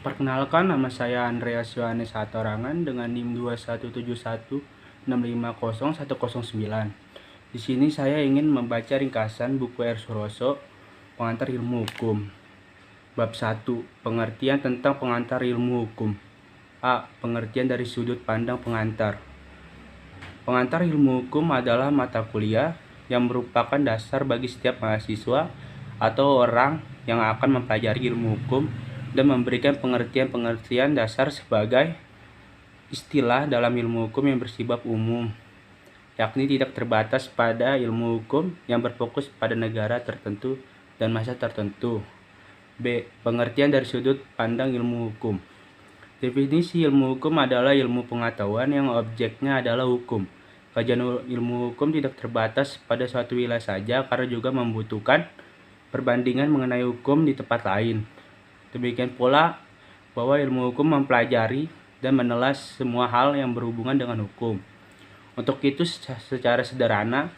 Perkenalkan, nama saya Andreas Yohanes Hatorangan dengan NIM 21716501009. Di sini saya ingin membaca ringkasan buku R. Suroso, Pengantar Ilmu Hukum. Bab 1. Pengertian tentang pengantar ilmu hukum. A. Pengertian dari sudut pandang pengantar. Pengantar ilmu hukum adalah mata kuliah yang merupakan dasar bagi setiap mahasiswa atau orang yang akan mempelajari ilmu hukum dan memberikan pengertian-pengertian dasar sebagai istilah dalam ilmu hukum yang bersifat umum, yakni tidak terbatas pada ilmu hukum yang berfokus pada negara tertentu dan masa tertentu. B. Pengertian dari sudut pandang ilmu hukum. Definisi ilmu hukum adalah ilmu pengetahuan yang objeknya adalah hukum. Kajian ilmu hukum tidak terbatas pada suatu wilayah saja karena juga membutuhkan perbandingan mengenai hukum di tempat lain. Demikian pula bahwa ilmu hukum mempelajari dan menelas semua hal yang berhubungan dengan hukum. Untuk itu secara sederhana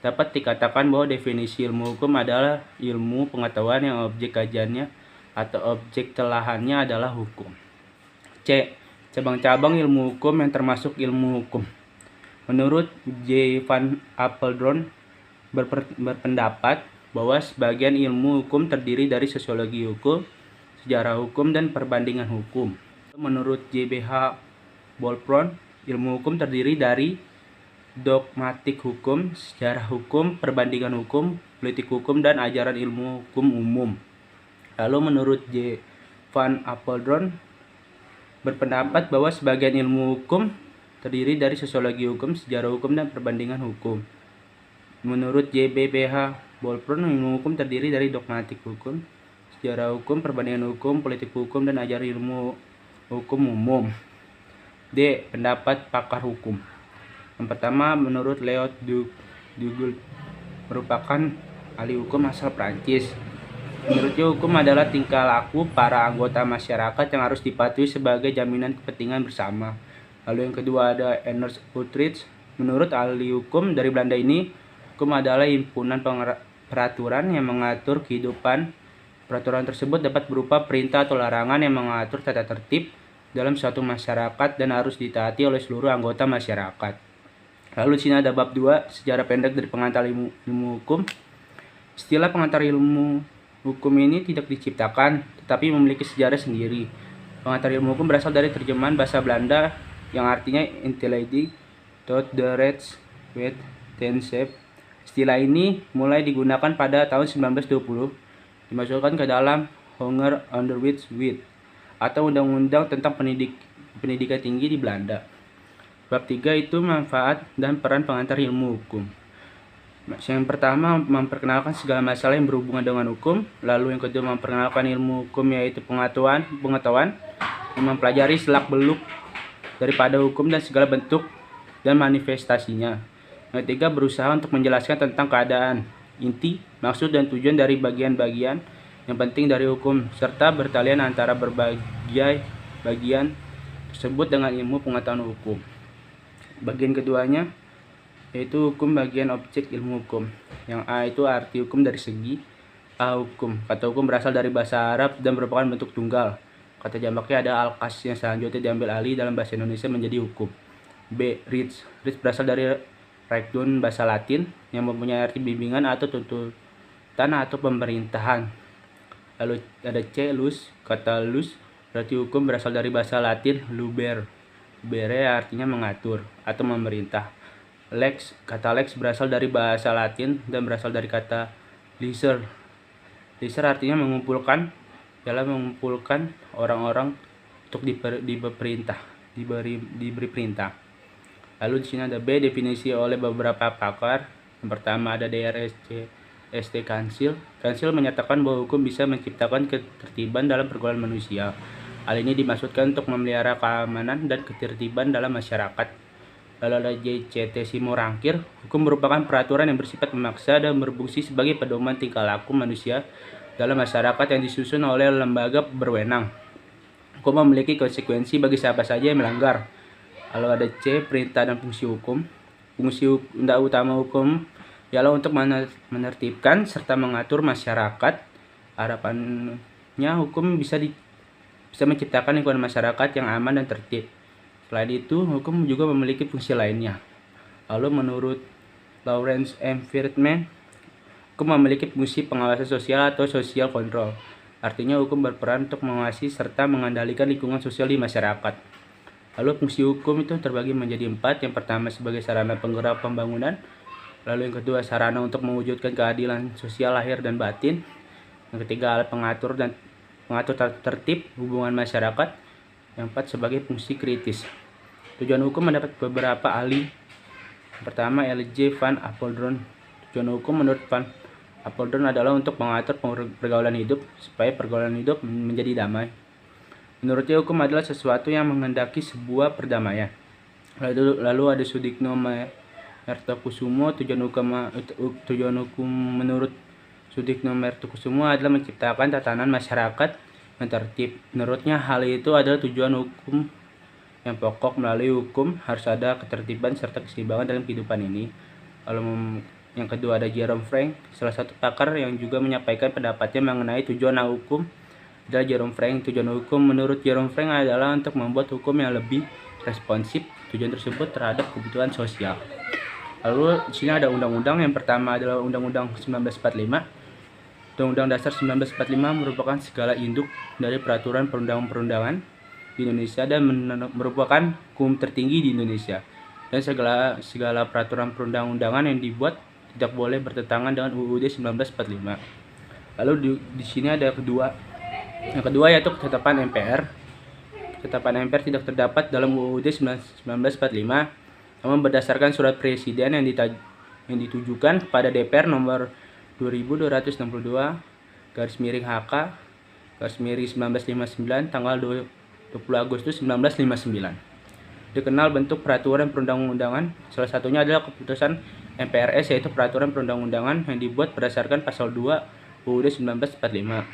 dapat dikatakan bahwa definisi ilmu hukum adalah ilmu pengetahuan yang objek kajiannya atau objek telahannya adalah hukum. C. Cabang-cabang ilmu hukum yang termasuk ilmu hukum. Menurut J. van Apeldoorn berpendapat bahwa sebagian ilmu hukum terdiri dari sosiologi hukum, sejarah hukum, dan perbandingan hukum. Menurut J.B.H. Bolfron, ilmu hukum terdiri dari dogmatik hukum, sejarah hukum, perbandingan hukum, politik hukum, dan ajaran ilmu hukum umum. Lalu menurut J. van Apeldoorn berpendapat bahwa sebagian ilmu hukum terdiri dari sosiologi hukum, sejarah hukum, dan perbandingan hukum. Menurut J.B.H. Bolfron, ilmu hukum terdiri dari dogmatik hukum, sejarah hukum, perbandingan hukum, politik hukum, dan ajaran ilmu hukum umum. D. Pendapat pakar hukum. Yang pertama, menurut Léo Duguid, merupakan ahli hukum asal Prancis. Menurutnya, hukum adalah tingkah laku para anggota masyarakat yang harus dipatuhi sebagai jaminan kepentingan bersama. Lalu yang kedua ada Ernst Utrecht. Menurut ahli hukum dari Belanda ini, hukum adalah himpunan peraturan yang mengatur kehidupan. Peraturan tersebut dapat berupa perintah atau larangan yang mengatur tata tertib dalam suatu masyarakat dan harus ditaati oleh seluruh anggota masyarakat. Lalu di sini ada bab 2, sejarah pendek dari pengantar ilmu hukum. Istilah pengantar ilmu hukum ini tidak diciptakan, tetapi memiliki sejarah sendiri. Pengantar ilmu hukum berasal dari terjemahan bahasa Belanda yang artinya intelligent tot the recht wetenschap. Istilah ini mulai digunakan pada tahun 1920, dimasukkan ke dalam Honger Onderwijswet atau Undang-Undang tentang pendidikan tinggi di Belanda. Bab 3 itu manfaat dan peran pengantar ilmu hukum. Yang pertama, memperkenalkan segala masalah yang berhubungan dengan hukum. Lalu yang kedua, memperkenalkan ilmu hukum, yaitu pengetahuan yang mempelajari selak-beluk daripada hukum dan segala bentuk dan manifestasinya. Yang ketiga, berusaha untuk menjelaskan tentang keadaan, inti, maksud, dan tujuan dari bagian-bagian yang penting dari hukum, serta bertalian antara berbagai bagian tersebut dengan ilmu pengetahuan hukum. Bagian keduanya yaitu hukum bagian objek ilmu hukum. Yang A itu arti hukum dari segi A hukum. Kata hukum berasal dari bahasa Arab dan merupakan bentuk tunggal. Kata jamaknya ada al-qas yang selanjutnya diambil alih dalam bahasa Indonesia menjadi hukum. B. Res. Res berasal dari Rectum bahasa Latin yang mempunyai arti bimbingan atau tuntutan atau pemerintahan. Lalu ada C. Lus. Kata lus berarti hukum berasal dari bahasa Latin luber. Bere artinya mengatur atau memerintah. Lex, kata lex berasal dari bahasa Latin dan berasal dari kata leaser. Leaser artinya mengumpulkan, dalam mengumpulkan orang-orang untuk diberi perintah. Lalu di sini ada B, definisi oleh beberapa pakar. Yang pertama ada DRSC Kansil. Kansil menyatakan bahwa hukum bisa menciptakan ketertiban dalam pergaulan manusia. Hal ini dimaksudkan untuk memelihara keamanan dan ketertiban dalam masyarakat. Lalu ada JCT Simorangkir, hukum merupakan peraturan yang bersifat memaksa dan berfungsi sebagai pedoman tingkah laku manusia dalam masyarakat yang disusun oleh lembaga berwenang. Hukum memiliki konsekuensi bagi siapa saja yang melanggar. Lalu ada C, perintah dan fungsi hukum. Fungsi utama hukum ialah untuk menertibkan serta mengatur masyarakat. Harapannya hukum bisa bisa menciptakan lingkungan masyarakat yang aman dan tertib. Selain itu, hukum juga memiliki fungsi lainnya. Lalu menurut Lawrence M. Friedman, hukum memiliki fungsi pengawasan sosial atau social control. Artinya hukum berperan untuk mengawasi serta mengendalikan lingkungan sosial di masyarakat. Lalu fungsi hukum itu terbagi menjadi 4. Yang pertama sebagai sarana penggerak pembangunan. Lalu yang kedua sarana untuk mewujudkan keadilan sosial lahir dan batin. Yang ketiga alat pengatur tertib hubungan masyarakat. Yang 4 sebagai fungsi kritis. Tujuan hukum mendapat beberapa ahli. Yang pertama L.J. Van Apeldoorn. Tujuan hukum menurut Van Apeldoorn adalah untuk mengatur pergaulan hidup supaya pergaulan hidup menjadi damai. Menurutnya hukum adalah sesuatu yang menghendaki sebuah perdamaian. Lalu ada Sudikno Mertokusumo. Tujuan hukum menurut Sudikno Mertokusumo adalah menciptakan tatanan masyarakat yang tertib. Menurutnya hal itu adalah tujuan hukum yang pokok. Melalui hukum harus ada ketertiban serta keseimbangan dalam kehidupan ini. Lalu yang kedua ada Jerome Frank, salah satu pakar yang juga menyampaikan pendapatnya mengenai tujuan hukum adalah Jerome Frank. Tujuan hukum menurut Jerome Frank adalah untuk membuat hukum yang lebih responsif tujuan tersebut terhadap kebutuhan sosial. Lalu di sini ada undang-undang. Yang pertama adalah Undang-Undang 1945. Undang-Undang Dasar 1945 merupakan segala induk dari peraturan perundang-perundangan di Indonesia dan merupakan hukum tertinggi di Indonesia. Dan segala peraturan perundang-undangan yang dibuat tidak boleh bertentangan dengan UUD 1945. Lalu di sini ada yang kedua yaitu ketetapan MPR. Ketetapan MPR tidak terdapat dalam UUD 1945. Namun berdasarkan surat presiden yang ditujukan kepada DPR nomor 22/HK/1959 tanggal 20 Agustus 1959. Dikenal bentuk peraturan perundang-undangan, salah satunya adalah keputusan MPRS yaitu peraturan perundang-undangan yang dibuat berdasarkan pasal 2 UUD 1945.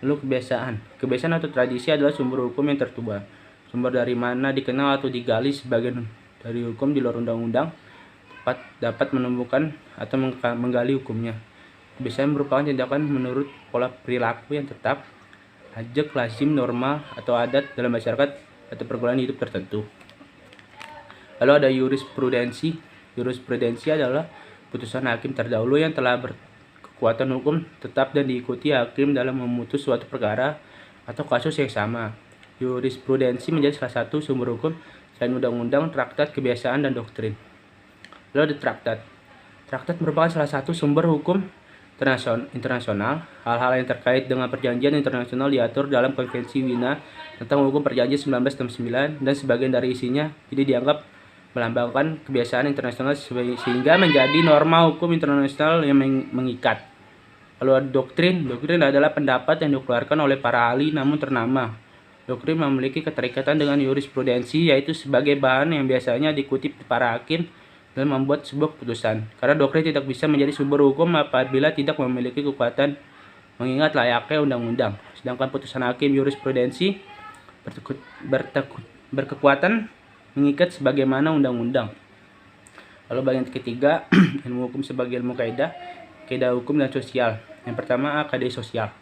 Lalu kebiasaan atau tradisi adalah sumber hukum yang tertua. Sumber dari mana dikenal atau digali sebagian dari hukum di luar undang-undang dapat menemukan atau menggali hukumnya. Kebiasaan merupakan tindakan menurut pola perilaku yang tetap, ajak, lazim, normal, atau adat dalam masyarakat atau pergaulan hidup tertentu. Lalu ada jurisprudensi. Jurisprudensi adalah putusan hakim terdahulu yang telah berkekuatan hukum tetap dan diikuti hakim dalam memutus suatu perkara atau kasus yang sama. Jurisprudensi menjadi salah satu sumber hukum selain undang-undang, traktat, kebiasaan, dan doktrin. Lalu ada traktat. Traktat merupakan salah satu sumber hukum internasional. Hal-hal yang terkait dengan perjanjian internasional diatur dalam Konvensi Wina tentang hukum perjanjian 1969 dan sebagian dari isinya ini dianggap melambangkan kebiasaan internasional sehingga menjadi norma hukum internasional yang mengikat. Lalu ada doktrin. Doktrin adalah pendapat yang dikeluarkan oleh para ahli namun ternama. Doktrin memiliki keterikatan dengan jurisprudensi yaitu sebagai bahan yang biasanya dikutip para hakim dalam membuat sebuah keputusan. Karena doktrin tidak bisa menjadi sumber hukum apabila tidak memiliki kekuatan mengingat layaknya undang-undang. Sedangkan putusan hakim jurisprudensi berkekuatan mengikat sebagaimana undang-undang. Lalu bagian ketiga, ilmu hukum sebagai ilmu kaidah hukum dan sosial. Yang pertama, kaidah sosial.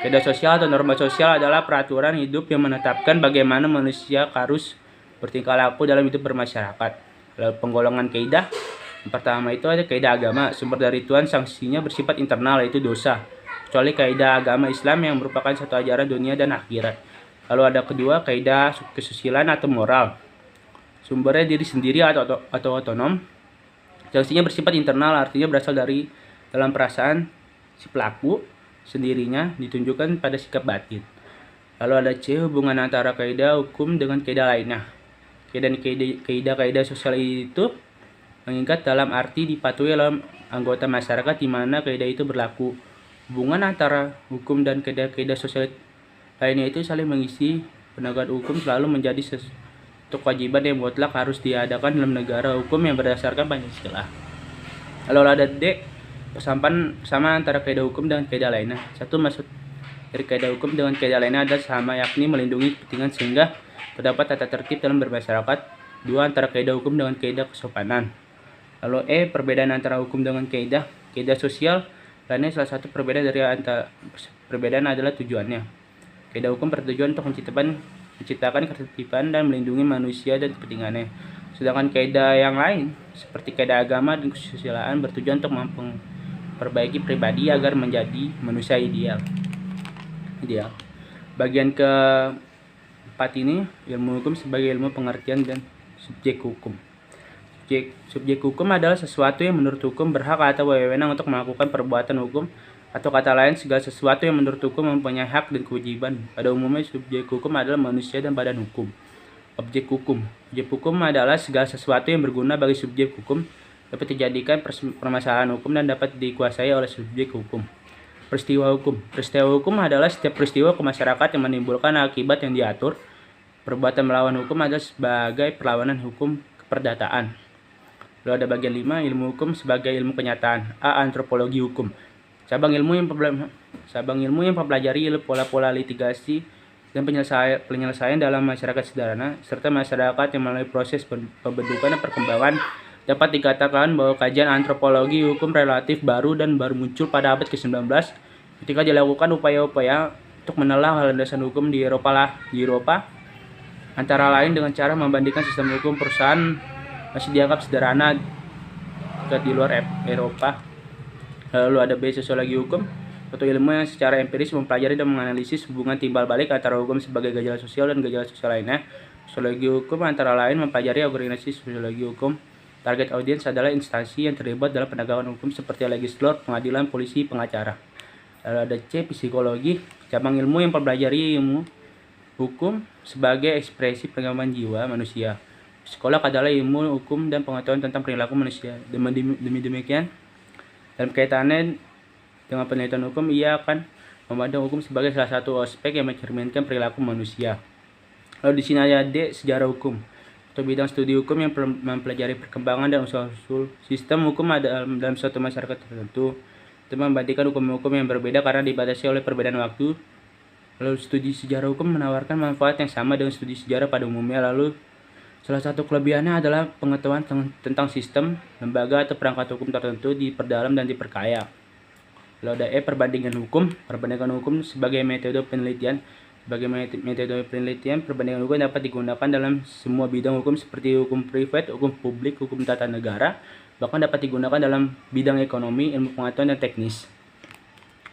Kaidah sosial atau norma sosial adalah peraturan hidup yang menetapkan bagaimana manusia harus bertingkah laku dalam hidup bermasyarakat. Lalu penggolongan kaidah. Yang pertama itu ada kaidah agama, sumber dari Tuhan, sanksinya bersifat internal yaitu dosa. Kecuali kaidah agama Islam yang merupakan satu ajaran dunia dan akhirat. Lalu ada kedua, kaidah kesusilaan atau moral. Sumbernya diri sendiri atau otonom. Sanksinya bersifat internal, artinya berasal dari dalam perasaan si pelaku sendirinya ditunjukkan pada sikap batin. Lalu ada C, hubungan antara kaidah hukum dengan kaidah lainnya. Kaidah sosial itu mengikat dalam arti dipatuhi oleh anggota masyarakat di mana kaidah itu berlaku. Hubungan antara hukum dan kaidah sosial lainnya itu saling mengisi. Penegakan hukum selalu menjadi sesuatu kewajiban yang mutlak harus diadakan dalam negara hukum yang berdasarkan Pancasila. Lalu ada D, persamaan antara kaidah hukum dengan kaidah lainnya. Satu, maksud dari kaidah hukum dengan kaidah lainnya adalah sama, yakni melindungi kepentingan sehingga terdapat tata tertib dalam bermasyarakat. Dua, antara kaidah hukum dengan kaidah kesopanan. Lalu E, perbedaan antara hukum dengan kaidah sosial lainnya. Salah satu perbedaan adalah tujuannya. Kaidah hukum bertujuan untuk menciptakan ketertiban dan melindungi manusia dan kepentingannya. Sedangkan kaidah yang lain seperti kaidah agama dan kesusilaan bertujuan untuk memperbaiki pribadi agar menjadi manusia ideal. Bagian keempat ini, ilmu hukum sebagai ilmu pengertian dan subjek hukum. Subjek hukum adalah sesuatu yang menurut hukum berhak atau wewenang untuk melakukan perbuatan hukum, atau kata lain segala sesuatu yang menurut hukum mempunyai hak dan kewajiban. Pada umumnya subjek hukum adalah manusia dan badan hukum. Objek hukum. Objek hukum adalah segala sesuatu yang berguna bagi subjek hukum, dapat dijadikan permasalahan hukum dan dapat dikuasai oleh subjek hukum. Peristiwa hukum. Peristiwa hukum adalah setiap peristiwa ke masyarakat yang menimbulkan akibat yang diatur. Perbuatan melawan hukum adalah sebagai perlawanan hukum keperdataan. Lalu ada bagian 5, ilmu hukum sebagai ilmu kenyataan. A. Antropologi hukum. Cabang ilmu yang mempelajari pola-pola litigasi dan penyelesaian dalam masyarakat sederhana serta masyarakat yang melalui proses pembentukan dan perkembangan. Dapat dikatakan bahwa kajian antropologi hukum relatif baru dan baru muncul pada abad ke-19 ketika dilakukan upaya-upaya untuk menelah landasan hukum di Eropa, antara lain dengan cara membandingkan sistem hukum perusahaan masih dianggap sederhana di luar Eropa. Lalu ada B. Sosiologi hukum, suatu ilmu yang secara empiris mempelajari dan menganalisis hubungan timbal balik antara hukum sebagai gejala sosial dan gejala sosial lainnya. Sosiologi hukum antara lain mempelajari organisasi sosiologi hukum. Target audiens adalah instansi yang terlibat dalam penegakan hukum seperti legislator, pengadilan, polisi, pengacara. Lalu ada C. Psikologi, cabang ilmu yang mempelajari ilmu hukum sebagai ekspresi perkembangan jiwa manusia. Psikolog adalah ilmu hukum dan pengetahuan tentang perilaku manusia. Demikian, dalam kaitannya dengan penelitian hukum, ia akan memandang hukum sebagai salah satu aspek yang mencerminkan perilaku manusia. Lalu di sini ada D. Sejarah hukum, atau bidang studi hukum yang mempelajari perkembangan dan usul-usul sistem hukum dalam suatu masyarakat tertentu. Itu membandingkan hukum-hukum yang berbeda karena dibatasi oleh perbedaan waktu. Lalu studi sejarah hukum menawarkan manfaat yang sama dengan studi sejarah pada umumnya. Lalu salah satu kelebihannya adalah pengetahuan tentang sistem, lembaga atau perangkat hukum tertentu diperdalam dan diperkaya. Lalu ada E. Perbandingan hukum. Perbandingan hukum sebagai metode penelitian. Sebagai metode penelitian, perbandingan hukum dapat digunakan dalam semua bidang hukum seperti hukum privat, hukum publik, hukum tata negara, bahkan dapat digunakan dalam bidang ekonomi, ilmu pengetahuan, dan teknis.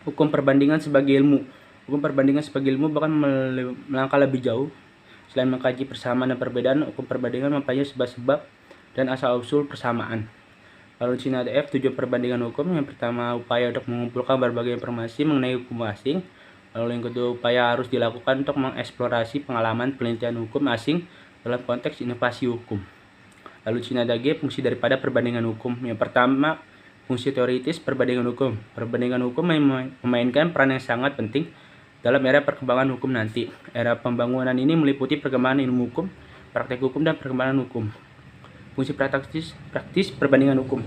Hukum perbandingan sebagai ilmu. Hukum perbandingan sebagai ilmu bahkan melangkah lebih jauh. Selain mengkaji persamaan dan perbedaan, hukum perbandingan mempelajari sebab-sebab dan asal-usul persamaan. Lalu di sini ada F. Tujuan perbandingan hukum. Yang pertama, upaya untuk mengumpulkan berbagai informasi mengenai hukum asing. Lalu yang kedua, upaya harus dilakukan untuk mengeksplorasi pengalaman penelitian hukum asing dalam konteks inovasi hukum. Lalu di sini ada G. Fungsi daripada perbandingan hukum. Yang pertama, fungsi teoritis perbandingan hukum. Perbandingan hukum memainkan peran yang sangat penting dalam era perkembangan hukum nanti. Era pembangunan ini meliputi perkembangan ilmu hukum, praktek hukum, dan perkembangan hukum. Fungsi praktis perbandingan hukum.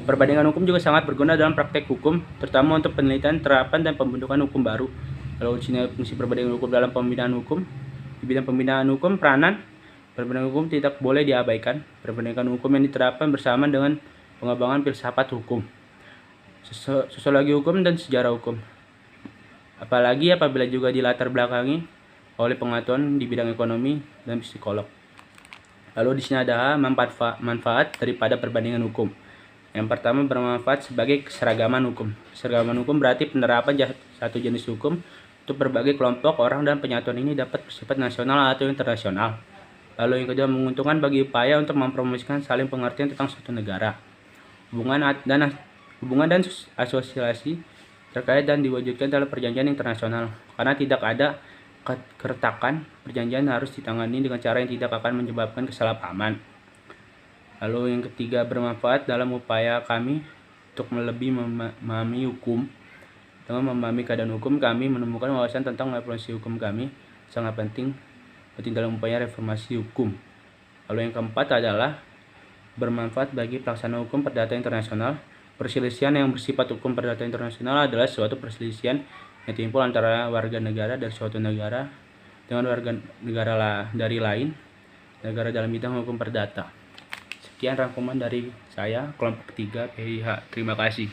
Perbandingan hukum juga sangat berguna dalam praktek hukum, terutama untuk penelitian, terapan, dan pembentukan hukum baru. Lalu di sini fungsi perbandingan hukum dalam pembinaan hukum. Di bidang pembinaan hukum, peranan perbandingan hukum tidak boleh diabaikan. Perbandingan hukum yang diterapkan bersama dengan pengembangan filsafat hukum, sosiologi hukum, dan sejarah hukum. Apalagi apabila juga dilatar belakangi oleh pengetahuan di bidang ekonomi dan psikolog. Lalu di sini ada manfaat daripada perbandingan hukum. Yang pertama, bermanfaat sebagai keseragaman hukum. Keseragaman hukum berarti penerapan satu jenis hukum untuk berbagai kelompok orang dan penyatuan ini dapat bersifat nasional atau internasional. Lalu yang kedua, menguntungkan bagi upaya untuk mempromosikan saling pengertian tentang suatu negara. Hubungan dan asosiasi terkait dan diwujudkan dalam perjanjian internasional. Karena tidak ada keretakan, perjanjian harus ditangani dengan cara yang tidak akan menyebabkan kesalahpahaman. Lalu yang ketiga, bermanfaat dalam upaya kami untuk lebih memahami hukum. Dengan memahami keadaan hukum, kami menemukan wawasan tentang evolusi hukum kami sangat penting dalam upaya reformasi hukum. Lalu yang keempat adalah bermanfaat bagi pelaksana hukum perdata internasional. Perselisihan yang bersifat hukum perdata internasional adalah suatu perselisihan yang timbul antara warga negara dari suatu negara dengan warga negara dari lain negara dalam bidang hukum perdata. Sekian rangkuman dari saya, kelompok 3 PIH. Terima kasih.